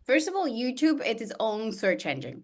First of all, YouTube, it's its own search engine.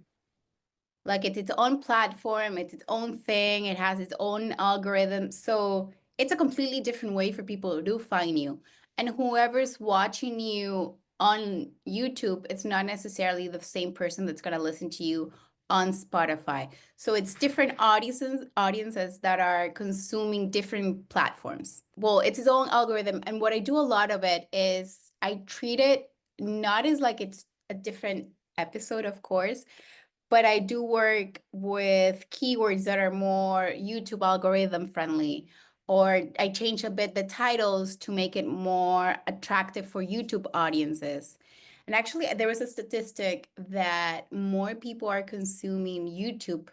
Like it's its own platform, it's its own thing, it has its own algorithm. So it's a completely different way for people to find you. And whoever's watching you on YouTube, it's not necessarily the same person that's going to listen to you on Spotify. So it's different audiences that are consuming different platforms. Well, it's its own algorithm. And what I do a lot of it is I treat it not as like it's a different episode, of course, but I do work with keywords that are more YouTube algorithm friendly, or I change a bit the titles to make it more attractive for YouTube audiences. And actually, there was a statistic that more people are consuming YouTube,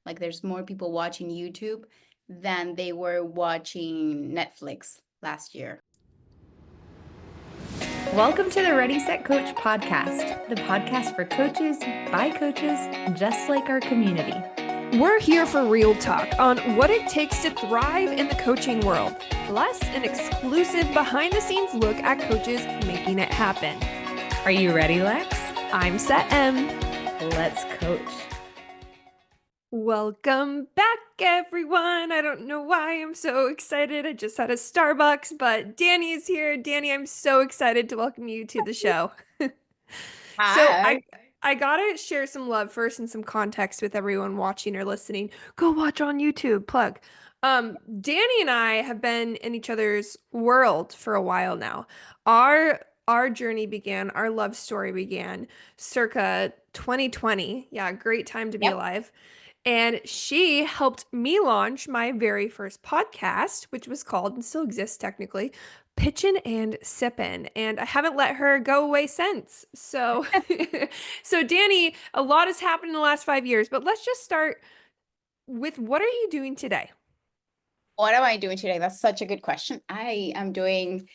like there's more people watching YouTube than they were watching Netflix last year. Welcome to the Ready, Set, Coach podcast, the podcast for coaches, by coaches, just like our community. We're here for real talk on what it takes to thrive in the coaching world, plus an exclusive behind-the-scenes look at coaches making it happen. Are you ready, Lex? I'm Set M. Let's coach. Welcome back, everyone. I don't know why I'm so excited. I just had a Starbucks, but Dany is here. Dany, I'm so excited to welcome you to the show. Hi. I gotta share some love first and some context with everyone watching or listening. Go watch on YouTube, plug. Dany and I have been in each other's world for a while now. Our journey began, our love story began circa 2020. Yeah, great time to be alive. And she helped me launch my very first podcast, which was called, and still exists technically, Pitchin' and Sippin'. And I haven't let her go away since. So, so Dany, a lot has happened in the last 5 years, but let's just start with what are you doing today? What am I doing today? That's such a good question. I'm doing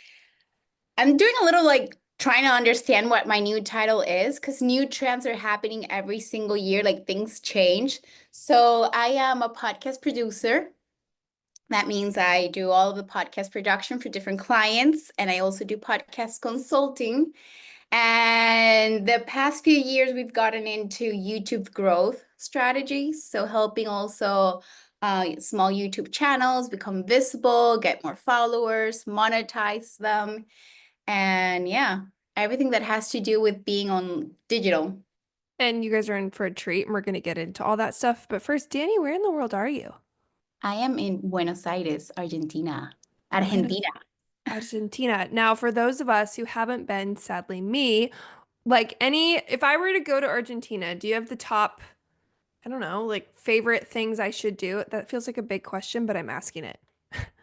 a little like trying to understand what my new title is, because new trends are happening every single year, like things change. So I am a podcast producer. That means I do all of the podcast production for different clients, and I also do podcast consulting. And the past few years, we've gotten into YouTube growth strategies. So helping also small YouTube channels become visible, get more followers, monetize them. And yeah, everything that has to do with being on digital. And you guys are in for a treat, and we're going to get into all that stuff. But first, Dany, where in the world are you? I am in Buenos Aires, Argentina. Buenos Argentina. Argentina. Now, for those of us who haven't been, sadly me, like if I were to go to Argentina, do you have the top, I don't know, like favorite things I should do? That feels like a big question, but I'm asking it.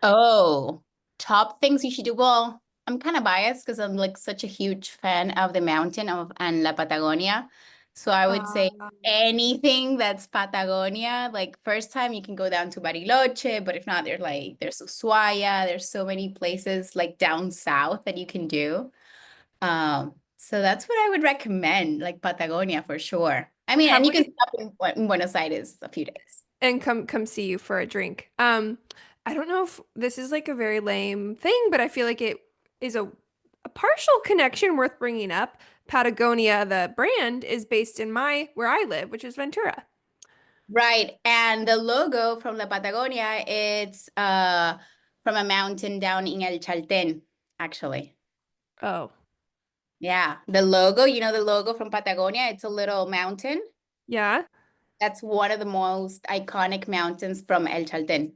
Oh, top things you should do. Well, I'm kind of biased because I'm like such a huge fan of the mountain of and La Patagonia. So I would say anything that's Patagonia. Like first time you can go down to Bariloche, but if not, there's Ushuaia. There's so many places like down south that you can do. So that's what I would recommend, like Patagonia for sure. I mean, Have and you can we stop in Buenos Aires a few days. and come see you for a drink. I don't know if this is like a very lame thing, but I feel like it is a partial connection worth bringing up. Patagonia, the brand, is based in where I live, which is Ventura. Right. And the logo from La Patagonia, it's from a mountain down in El Chaltén, actually. Oh, Yeah. The logo from Patagonia, it's a little mountain. yeah. That's one of the most iconic mountains from El Chaltén.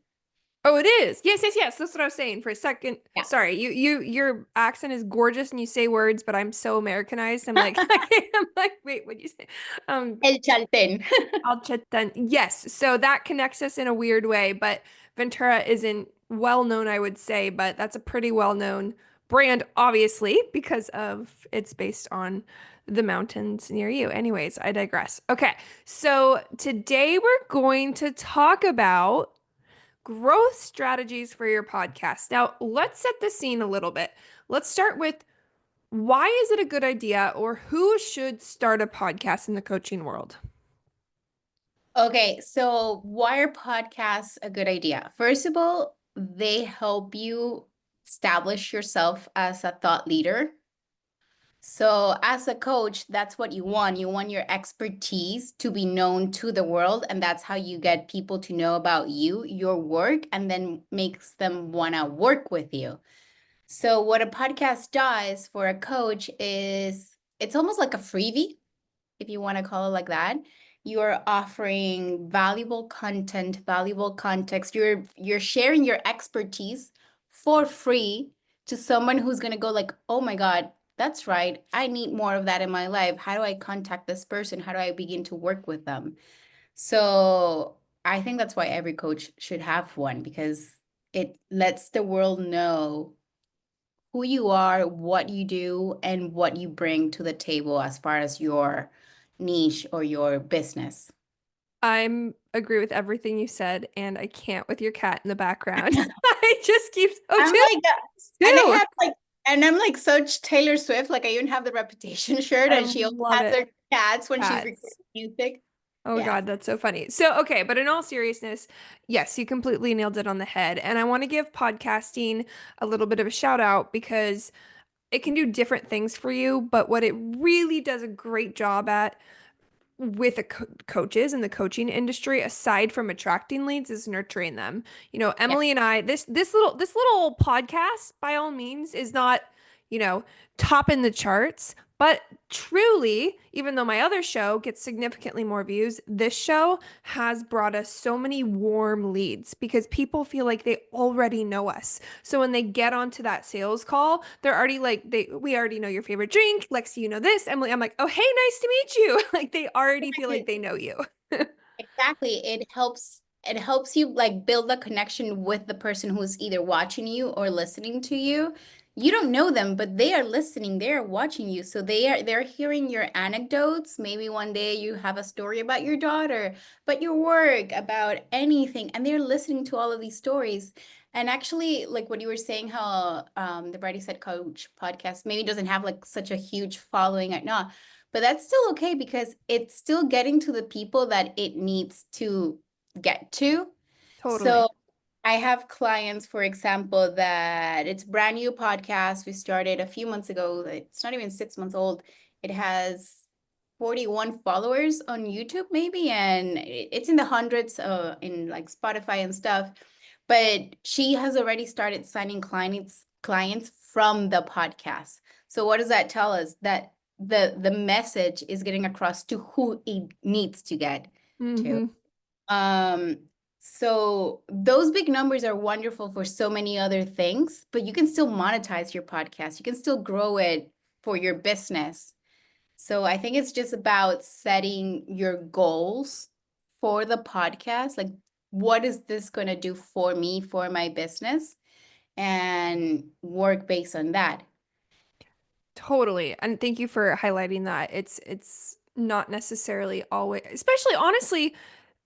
Oh, it is. Yes. That's what I was saying for a second. Yeah. Sorry, your accent is gorgeous and you say words, but I'm so Americanized. I'm like, I'm like, wait, what'd you say? El Chaltén. I'll check then. Yes, so that connects us in a weird way, but Ventura isn't well known, I would say, but that's a pretty well known brand, obviously, because of it's based on the mountains near you. Anyways, I digress. Okay, so today we're going to talk about growth strategies for your podcast. Now, let's set the scene a little bit. Let's start with why is it a good idea or who should start a podcast in the coaching world? Okay, so why are podcasts a good idea? First of all, they help you establish yourself as a thought leader. So as a coach, that's what you want. You want your expertise to be known to the world, and that's how you get people to know about you, your work, and then makes them want to work with you. So what a podcast does for a coach is it's almost like a freebie, if you want to call it like that. You're offering valuable content, valuable context. You're sharing your expertise for free to someone who's going to go like, "Oh my God, that's right. I need more of that in my life. How do I contact this person? How do I begin to work with them?" So, I think that's why every coach should have one because it lets the world know who you are, what you do, and what you bring to the table as far as your niche or your business. I'm agree with everything you said, and I can't with your cat in the background. I just keep I'm like that. And I two. have like, and I'm like such Taylor Swift. Like I even have the Reputation shirt, I and she also love has it. her cats when she's recording Cats. music. Oh Yeah. God, that's so funny. So, okay, but in all seriousness, yes, you completely nailed it on the head. And I want to give podcasting a little bit of a shout out because it can do different things for you, but what it really does a great job at with the coaches in the coaching industry, aside from attracting leads, is nurturing them. You know, Emily Yes. and I, this little podcast, by all means, is not, you know, top in the charts, but truly, even though my other show gets significantly more views, this show has brought us so many warm leads because people feel like they already know us. So when they get onto that sales call, they're already like, we already know your favorite drink. Lexi, you know this. Emily, I'm like, oh, hey, nice to meet you. Like they already feel like they know you. Exactly. It helps you like build a connection with the person who's either watching you or listening to you. You don't know them, but they are listening, they are watching you. So they're hearing your anecdotes. Maybe one day you have a story about your daughter, about your work, about anything, and they're listening to all of these stories. And actually, like what you were saying, how the Brady Said Coach podcast maybe doesn't have like such a huge following right now. But that's still okay because it's still getting to the people that it needs to get to. Totally. So I have clients, for example, that it's brand new podcast. We started a few months ago. It's not even 6 months old. It has 41 followers on YouTube, maybe, and it's in the hundreds in like Spotify and stuff. But she has already started signing clients from the podcast. So what does that tell us? That the message is getting across to who it needs to get to. Hmm. Um, so those big numbers are wonderful for so many other things, but you can still monetize your podcast. You can still grow it for your business. So I think it's just about setting your goals for the podcast. Like, what is this going to do for me, for my business, and work based on that. Totally. And thank you for highlighting that. It's not necessarily always, especially honestly,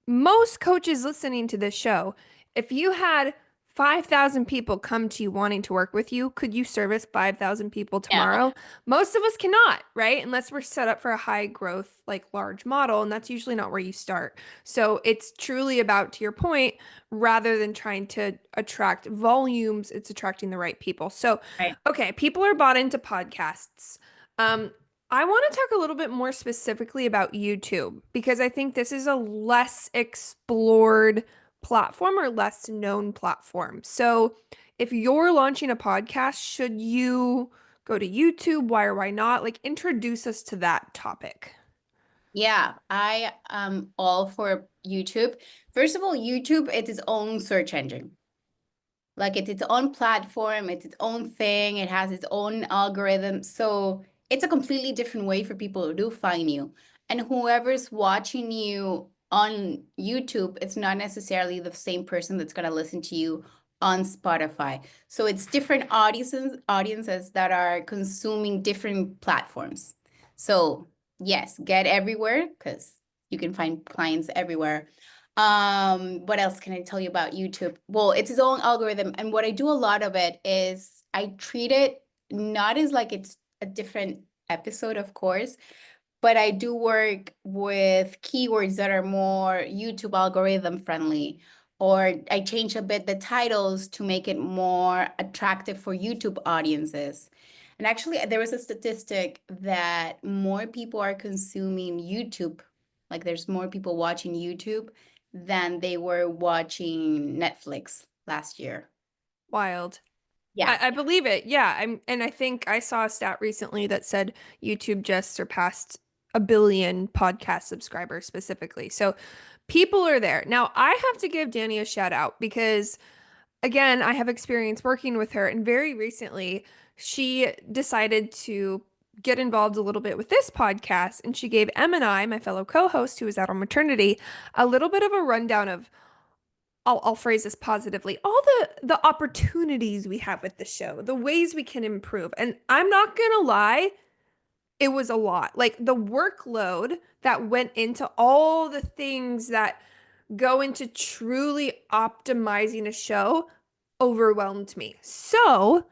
most coaches listening to this show, if you had 5,000 people come to you wanting to work with you, could you service 5,000 people Yeah. tomorrow? Most of us cannot, right? Unless we're set up for a high growth, like large model, and that's usually not where you start. So it's truly about, to your point, rather than trying to attract volumes, it's attracting the right people. So, Right. okay, people are bought into podcasts. Um, I want to talk a little bit more specifically about YouTube because I think this is a less explored platform or less known platform. So, if you're launching a podcast, should you go to YouTube? Why or why not? Like, introduce us to that topic. Yeah, I am all for YouTube. First of all, YouTube, it's its own search engine. Like it's its own platform, it's its own thing, it has its own algorithm. So it's a completely different way for people to do find you. And whoever's watching you on YouTube, it's not necessarily the same person that's going to listen to you on Spotify. So it's different audiences that are consuming different platforms. So yes, get everywhere because you can find clients everywhere. What else can I tell you about YouTube? Well, it's its own algorithm, and what I do a lot of it is I treat it not as like it's a different episode, of course, but I do work with keywords that are more YouTube algorithm friendly, or I change a bit the titles to make it more attractive for YouTube audiences. And actually, there was a statistic that more people are consuming YouTube, like there's more people watching YouTube than they were watching Netflix last year. Wild. Yeah. I believe it. Yeah. And I think I saw a stat recently that said YouTube just surpassed 1 billion podcast subscribers specifically. So people are there. Now, I have to give Dany a shout out because, again, I have experience working with her. And very recently, she decided to get involved a little bit with this podcast. And she gave Em and I, my fellow co host who was out on maternity, a little bit of a rundown of I'll phrase this positively, all the opportunities we have with the show, the ways we can improve. And I'm not gonna lie, it was a lot. Like the workload that went into all the things that go into truly optimizing a show overwhelmed me. So,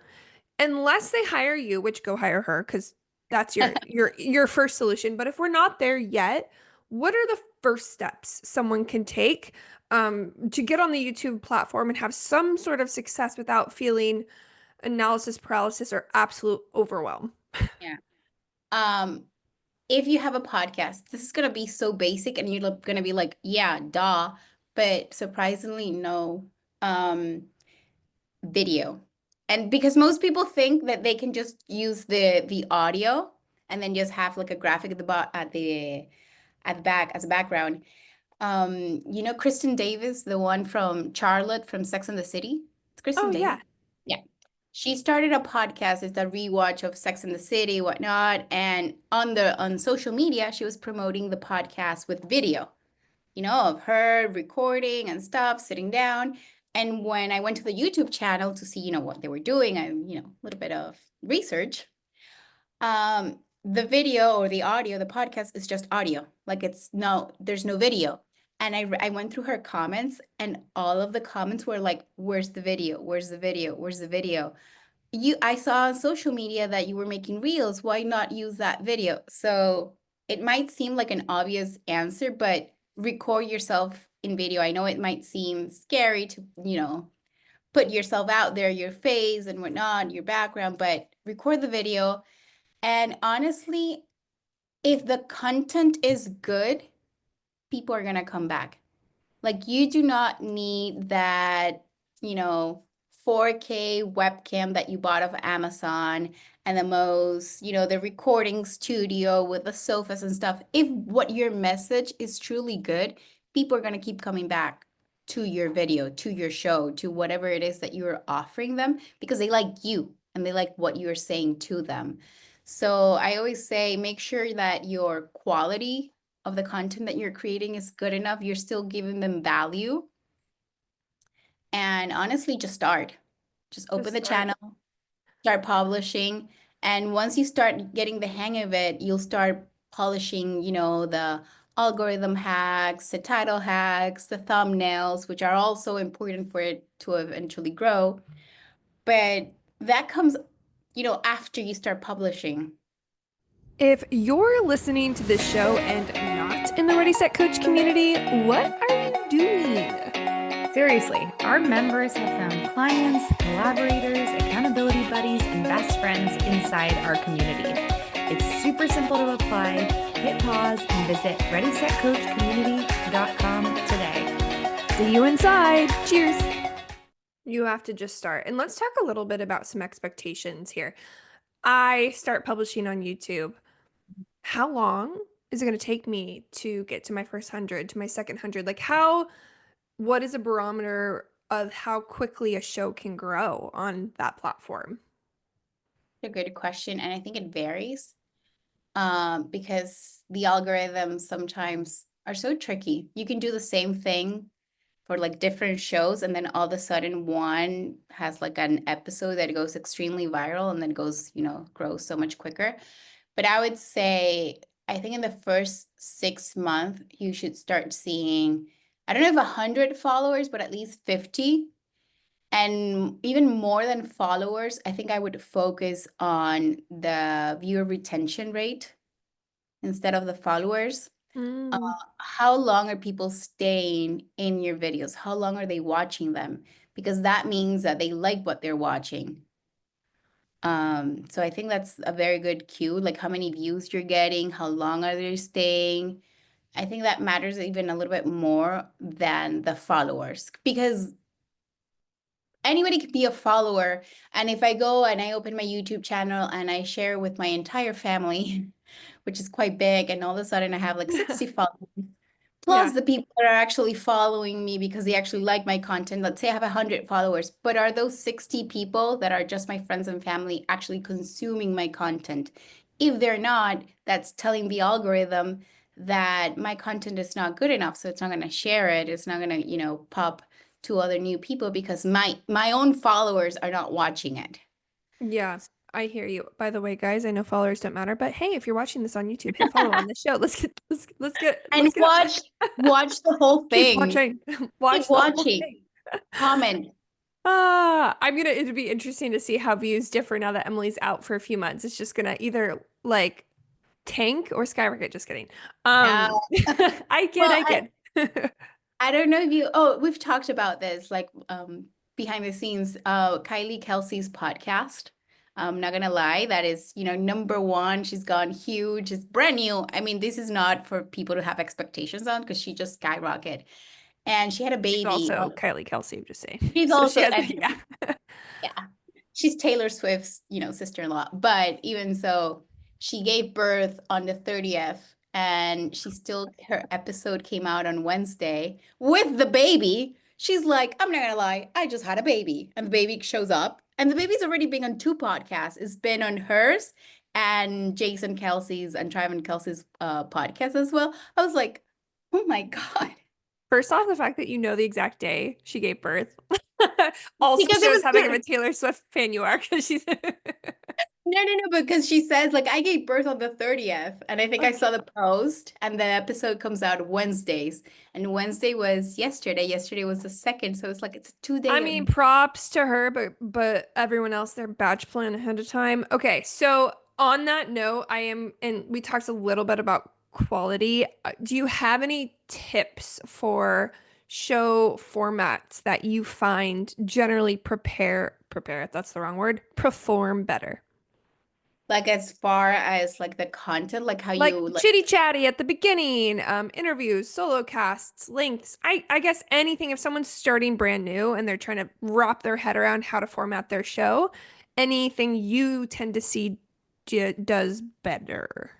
unless they hire you, which go hire her because that's your first solution. But if we're not there yet, what are the first steps someone can take to get on the YouTube platform and have some sort of success without feeling analysis paralysis or absolute overwhelm? Yeah. Um, if you have a podcast, this is gonna be so basic and you're gonna be like, yeah, duh. But surprisingly, no. Video. And because most people think that they can just use the audio and then just have like a graphic at the back as a background. You know Kristen Davis, the one from Charlotte from Sex and the City? It's Kristen Oh Davis. yeah. Yeah. She started a podcast. It's a rewatch of Sex and the City, whatnot. And on social media, she was promoting the podcast with video, of her recording and stuff, sitting down. And when I went to the YouTube channel to see, what they were doing, a little bit of research, the video or the audio, the podcast is just audio. Like there's no video. And I went through her comments and all of the comments were like, where's the video? Where's the video? Where's the video? I saw on social media that you were making reels. Why not use that video? So it might seem like an obvious answer, but record yourself in video. I know it might seem scary to, put yourself out there, your face and whatnot, your background, but record the video. And honestly, if the content is good, people are going to come back. Like you do not need that, you know, 4K webcam that you bought off Amazon and the most, the recording studio with the sofas and stuff. If what your message is truly good, people are going to keep coming back to your video, to your show, to whatever it is that you're offering them because they like you and they like what you're saying to them. So I always say make sure that your quality of the content that you're creating is good enough, you're still giving them value. And honestly, just start. Just open the channel, start publishing. And once you start getting the hang of it, you'll start polishing, the algorithm hacks, the title hacks, the thumbnails, which are also important for it to eventually grow. But that comes, after you start publishing. If you're listening to this show and not in the Ready Set Coach community, what are you doing? Seriously, our members have found clients, collaborators, accountability buddies, and best friends inside our community. It's super simple to apply. Hit pause and visit readysetcoachcommunity.com today. See you inside. Cheers. You have to just start. And let's talk a little bit about some expectations here. I start publishing on YouTube. How long is it going to take me to get to my first 100, to my second 100? Like what is a barometer of how quickly a show can grow on that platform? A good question. And I think it varies because the algorithms sometimes are so tricky. You can do the same thing for like different shows, and then all of a sudden one has like an episode that goes extremely viral and then goes, grows so much quicker. But I would say, I think in the first 6 months, you should start seeing, I don't know if 100 followers, but at least 50. And even more than followers, I think I would focus on the viewer retention rate instead of the followers. How long are people staying in your videos? How long are they watching them? Because that means that they like what they're watching. So I think that's a very good cue, like how many views you're getting, how long are they staying. I think that matters even a little bit more than the followers, because anybody could be a follower. And if I go and I open my YouTube channel and I share with my entire family, which is quite big, and all of a sudden I have like 60 followers, plus Yeah. the people that are actually following me because they actually like my content. Let's say I have 100 followers, but are those 60 people that are just my friends and family actually consuming my content? If they're not, that's telling the algorithm that my content is not good enough, so it's not going to share it. It's not going to, pop to other new people because my own followers are not watching it. Yeah, I hear you. By the way, guys, I know followers don't matter, but hey, if you're watching this on YouTube, hit follow on the show. And Let's get up there. watch the whole Keep thing. watching. Keep Watch the whole watching. thing. Comment. It'd be interesting to see how views differ now that Emily's out for a few months. It's just gonna either like tank or skyrocket. Just kidding. Yeah. Well, I kid. I don't know if you, oh, we've talked about this, like, behind the scenes, Kylie Kelce's podcast. I'm not gonna lie, that is, number one. She's gone huge. It's brand new. I mean, this is not for people to have expectations on because she just skyrocketed. And she had a She's baby. also Kylie Kelce, I'm just saying. She's So she also, has, and yeah. yeah, she's Taylor Swift's, sister-in-law. But even so, she gave birth on the 30th, and her episode came out on Wednesday with the baby. She's like, I'm not gonna lie, I just had a baby. And the baby shows up, and the baby's already been on two podcasts. It's been on hers and Jason Kelsey's and Travis Kelsey's podcast as well. I was like, oh my God. First off, the fact that you know the exact day she gave birth also Because it shows was how big of a Taylor Swift fan you are because she's no, because she says, like, I gave birth on the 30th, and I think I okay. saw the post, and the episode comes out Wednesdays, and Wednesday was yesterday. Yesterday was the second, so it's like it's a I 2 day. mean, props to her, but everyone else their batch plan ahead of time. Okay, so on that note, and we talked a little bit about quality. Do you have any tips for show formats that you find generally prepare, that's the wrong word, perform better? Like as far as like the content, like how Like you like. chitty chatty at the beginning, interviews, solo casts, lengths. I guess anything if someone's starting brand new and they're trying to wrap their head around how to format their show, anything you tend to see does better.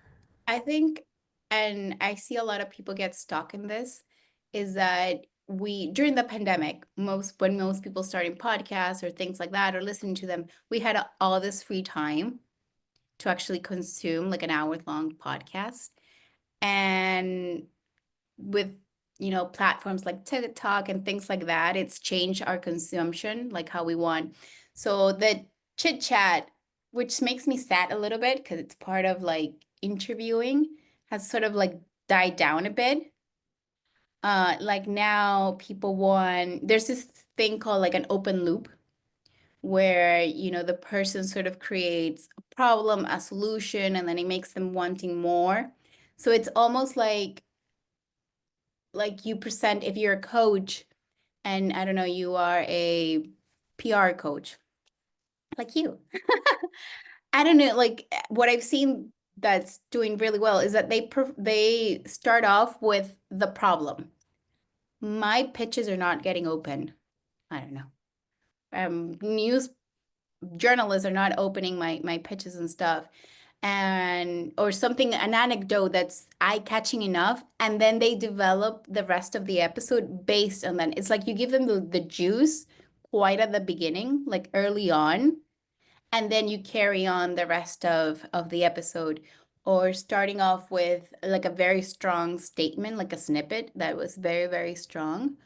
I think, and I see a lot of people get stuck in this, is that we during the pandemic, when most people starting podcasts or things like that or listening to them, we had all this free time to actually consume like an hour long podcast. And with, platforms like TikTok and things like that, it's changed our consumption, like how we want. So the chit chat, which makes me sad a little bit because it's part of like interviewing, has sort of like died down a bit. Like now people want, there's this thing called like an open loop where the person sort of creates a problem, a solution, and then it makes them wanting more. So it's almost like you present, if you're a coach and I don't know, you are a PR coach like you. I don't know, like what I've seen that's doing really well is that they start off with the problem. My pitches are not getting open. I don't know. News journalists are not opening my pitches and stuff, and or something, an anecdote that's eye-catching enough, and then they develop the rest of the episode based on that. It's like you give them the juice quite at the beginning, like early on, and then you carry on the rest of the episode, or starting off with like a very strong statement, like a snippet that was very, very strong,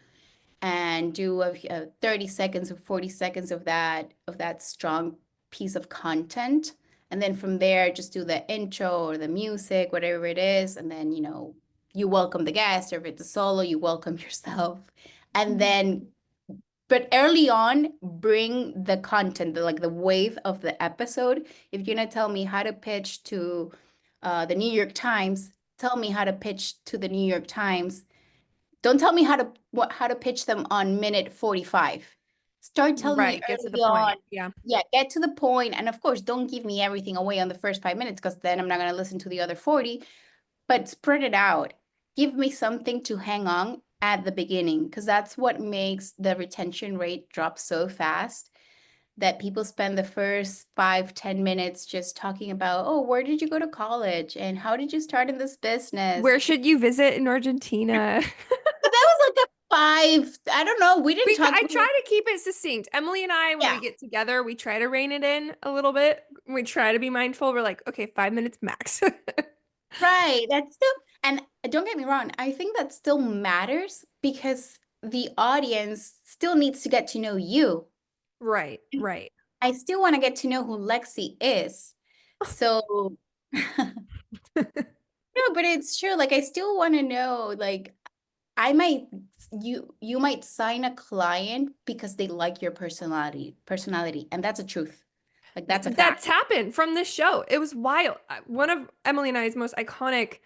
and do a 30 seconds or 40 seconds of that strong piece of content, and then from there just do the intro or the music, whatever it is, and then you welcome the guest, or if it's a solo you welcome yourself, and then but early on bring the content, like the wave of the episode. If you're gonna tell me how to pitch to the New York Times, tell me how to pitch to the New York Times. Don't tell me how to pitch them on minute 45. Start telling me Right. Get to the early on. point. Yeah. Yeah, get to the point. And of course, don't give me everything away on the first 5 minutes because then I'm not going to listen to the other 40, but spread it out. Give me something to hang on at the beginning because that's what makes the retention rate drop so fast that people spend the first 5, 10 minutes just talking about, oh, where did you go to college and how did you start in this business? Where should you visit in Argentina? But that was like a five. I don't know. We didn't talk I really. try to keep it succinct. Emily and I, when Yeah, we get together, we try to rein it in a little bit. We try to be mindful. We're like, okay, 5 minutes max. right. That's still, and don't get me wrong. I think that still matters because the audience still needs to get to know you. Right, right. I still want to get to know who Lexi is. So, no, but it's true. Like, I still want to know, like, I might you might sign a client because they like your personality, and that's a truth. Like that's a fact. That's happened from this show. It was wild. One of Emily and I's most iconic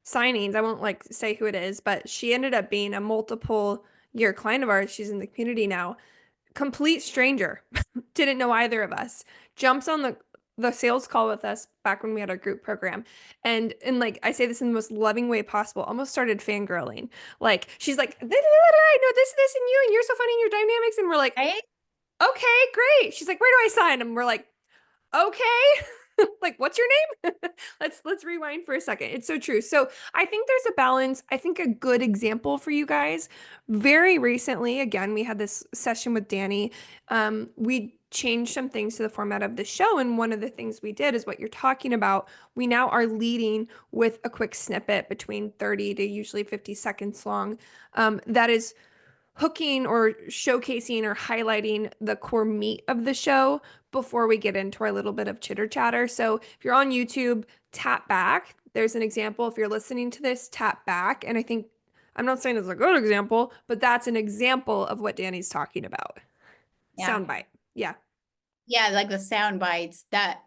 signings, I won't like say who it is, but she ended up being a multiple year client of ours. She's in the community now. Complete stranger. Didn't know either of us. Jumps on the sales call with us back when we had our group program. And like I say this in the most loving way possible, almost started fangirling. Like she's like, I know this and you, and you're so funny in your dynamics. And we're like, Right? okay, great. She's like, where do I sign? And we're like, okay. Like, what's your name? Let's rewind for a second. It's so true. So I think there's a balance. I think a good example for you guys. Very recently, again, we had this session with Dany. We changed some things to the format of the show, and one of the things we did is what you're talking about. We now are leading with a quick snippet between 30 to usually 50 seconds long. That is hooking or showcasing or highlighting the core meat of the show before we get into our little bit of chitter chatter. So if you're on YouTube, tap back. There's an example. If you're listening to this, tap back. And I think I'm not saying it's a good example, but that's an example of what Dany's talking about. Yeah. Soundbite. Yeah. Yeah, like the sound bites that.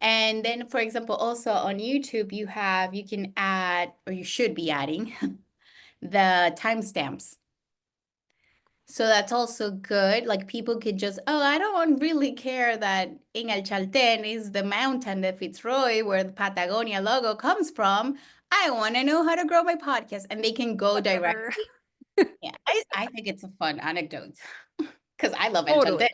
And then, for example, also on YouTube, you can add, or you should be adding, the timestamps. So that's also good. Like people could just, oh, I don't really care that in El Chalten is the mountain de Fitzroy where the Patagonia logo comes from. I want to know how to grow my podcast. And they can go Whatever. directly. Yeah, I think it's a fun anecdote because I love El Chalten. Totally.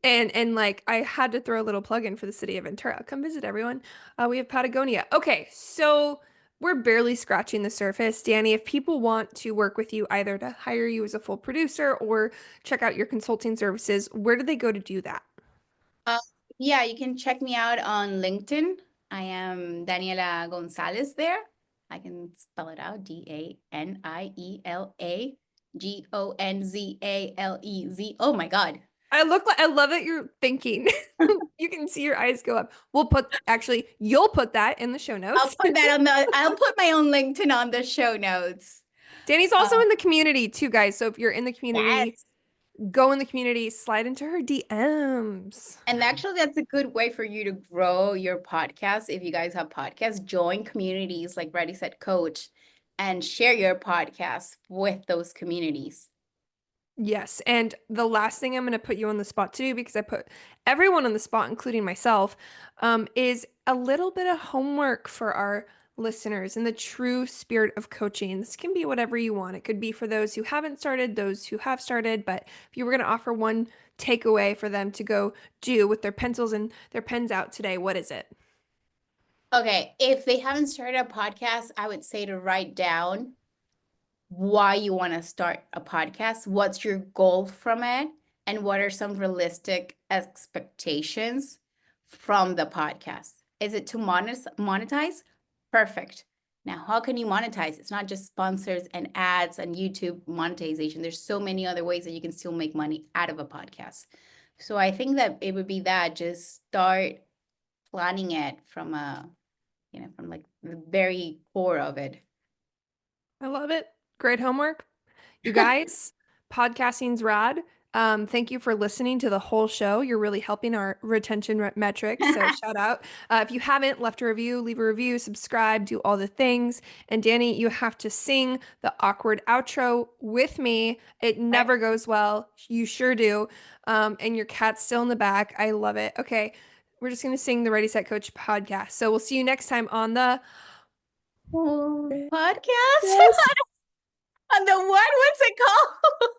And like I had to throw a little plug in for the city of Ventura. Come visit everyone. We have Patagonia. Okay, so we're barely scratching the surface. Dany, if people want to work with you either to hire you as a full producer or check out your consulting services, where do they go to do that? Uh, yeah, you can check me out on LinkedIn. I am Daniela Gonzalez there. I can spell it out, DanielaGonzalez. Oh my God. I love that you're thinking. You can see your eyes go up. You'll put that in the show notes. I'll put my own LinkedIn on the show notes. Dany's also in the community too, guys. So if you're in the community, Yes. go in the community, slide into her DMs. And actually, that's a good way for you to grow your podcast. If you guys have podcasts, join communities like Ready Set Coach and share your podcast with those communities. Yes. And the last thing I'm going to put you on the spot to do, because I put everyone on the spot, including myself, is a little bit of homework for our listeners in the true spirit of coaching. This can be whatever you want. It could be for those who haven't started, those who have started. But if you were going to offer one takeaway for them to go do with their pencils and their pens out today, what is it? Okay, if they haven't started a podcast, I would say to write down why you want to start a podcast, what's your goal from it, and what are some realistic expectations from the podcast. Is it to monetize? Perfect. Now, how can you monetize? It's not just sponsors and ads and YouTube monetization. There's so many other ways that you can still make money out of a podcast. So I think that it would be that just start planning it from from like the very core of it. I love it. Great homework. You guys, podcasting's rad. Thank you for listening to the whole show. You're really helping our retention metrics. So shout out. If you haven't left a review, leave a review, subscribe, do all the things. And Dany, you have to sing the awkward outro with me. It never goes well. You sure do. And your cat's still in the back. I love it. Okay. We're just going to sing the Ready, Set, Coach podcast. So we'll see you next time on the Podcast? Yes. On the what? What's it called?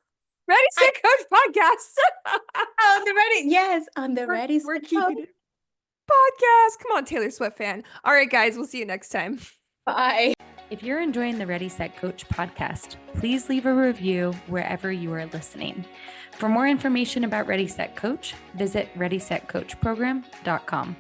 Ready, Set, Coach podcast. Oh, the Ready. Yes, on the Ready. We're Set, keeping Coach. it. Podcast. Come on, Taylor Swift fan. All right, guys, we'll see you next time. Bye. If you're enjoying the Ready, Set, Coach podcast, please leave a review wherever you are listening. For more information about Ready, Set, Coach, visit readysetcoachprogram.com.